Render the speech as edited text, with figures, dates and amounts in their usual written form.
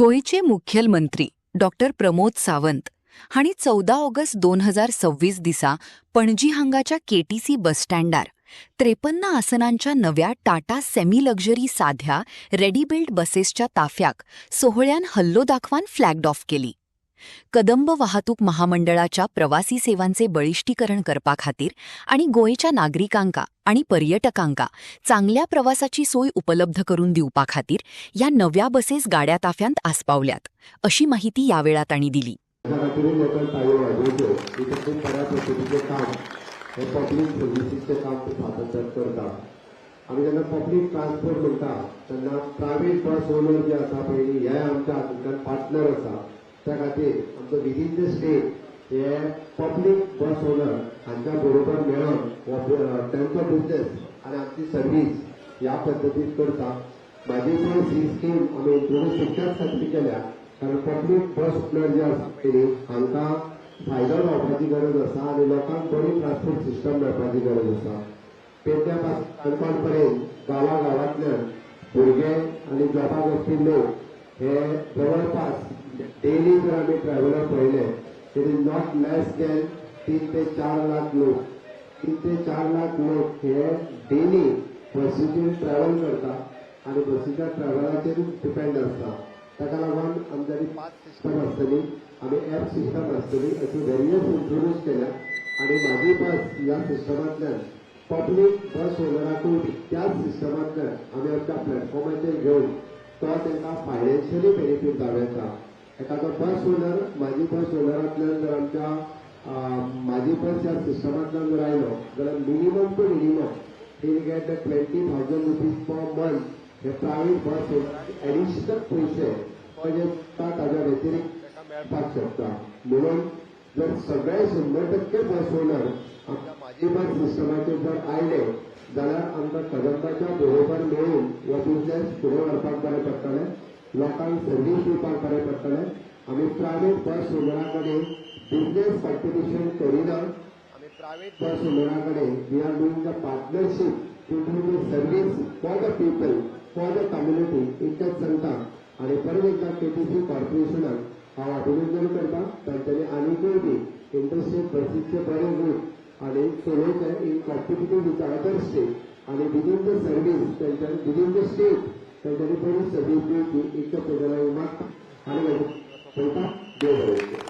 गोयचे मुख्यमंत्री डॉक्टर प्रमोद सावंत हांणी 14 ऑगस्ट 2026 दिसा पणजी हांगाच्या केटीसी बस स्टँडार 53 आसनांच्या नव्या टाटा सेमी लक्झरी साध्या रेडी बिल्ड बसेसच्या ताफ्याक सोहळ्यान हल्लो दाखवान फ्लॅग्ड ऑफ केली. कदंब वाहतूक महामंडळाच्या प्रवासी सेवांचे बळिष्टीकरण करपा खातीर आणि गोयच्या नागरिकांका आणि पर्यटकांका चांगल्या प्रवासाची सोय उपलब्ध करून दिवपा खातीर या नव्या बसेस गाड्या ताफ्यांत आसपावल्यात, अशी माहिती यावेळा तांणी दिली. आमी जेन्ना पब्लीक ट्रान्सपोर्ट म्हणटा तेन्ना प्रायवेट बस ओनर जे आसा पळय हे आमच्या हातूंतल्यान पार्टनर आसा. त्या खातीर आमचो विदीन द स्टेट हे पब्लीक बस ओनर हांच्या बरोबर मेळोन तांचो बिझनेस आनी आमची सर्वीस ह्या पद्दतीन करता. म्हाजी बस ही स्कीम आमी इंट्रोड्यूस त्याच खातीर केल्या कारण पब्लीक बस ओनर जे आसा पळय हांकां फायदो जावपाची गरज आसा आनी लोकांक बरी ट्रान्सपोर्ट सिस्टम मेळपाची गरज आसा. पेडण्या पासून काणकोण पर्यंत गांवांतल्यान भुरगे आनी जॉबाक वचपी लोक हे जवळपास डेली जर आमी ट्रॅव्हलर पळयले तरी नॉट लेस दॅन 3 ते 4 लाख लोक 3 ते 4 लाख लोक हे डेली बसीचेर ट्रॅव्हल करता आनी बसीच्या ट्रॅव्हलाचेरूच डिपेंड आसता. ताका लागून आमच्यानी 5 सिस्टम आसतली, आमी एप सिस्टम आसतली, अशी वेरियस इंट्रोड्यूस केल्या आनी म्हाजी बस ह्या सिस्टमांतल्यान पब्लीक बस ओनराकूय त्याच सिस्टमांतल्यान आमी आमच्या प्लॅटफॉर्माचेर घेवन तो तांकां फायनान्शियली बेनिफीट जावं येता. एखादो बस ओनर म्हाजी बस ओनरांतल्यान जर आमच्या म्हाजी बस ह्या सिस्टमांतल्यान जर आयलो जाल्यार मिनिमम टू मिनिमम ही गेट 20,000 रुपीज पर मंथ हे प्रायवेट बस ओनराक एडिशनल पयशे जे ताच्या व्यतिरिक्त मेळपाक शकता. म्हणून जर सगळे 100% बस ओनर आमच्या म्हाजी बस सिस्टमाचेर जर आयले जाल्यार आमकां कदंबाच्या बरोबर मेळून हो बिझनेस फुडें व्हरपाक बरें पडटलें, लोकांक सर्वीस दिवपाक बरें पडटलें. आमी प्रायवेट बस ओनरा कडेन बिझनेस कॉम्पिटिशन करिना. आमी प्रायवेट बस ओनरा कडेन we are doing the partnership to do the service for the people, for the community इतकेंच सांगता. आनी परत एकदा केटीसी कॉर्पोरेशनाक हांव अभिनंदन करता. तांच्यांनी आनीकूय बी इंडस्ट्रीयल बसीचे बरे रूट आनी चलयचे in competitive with other state आनी विदीन द सर्वीस तांच्यांनी विदीन द स्टेट तांच्यांनी बरी सर्वीस दिवची इतकें प्रजलाय मागता आनी पळयता देव बरें.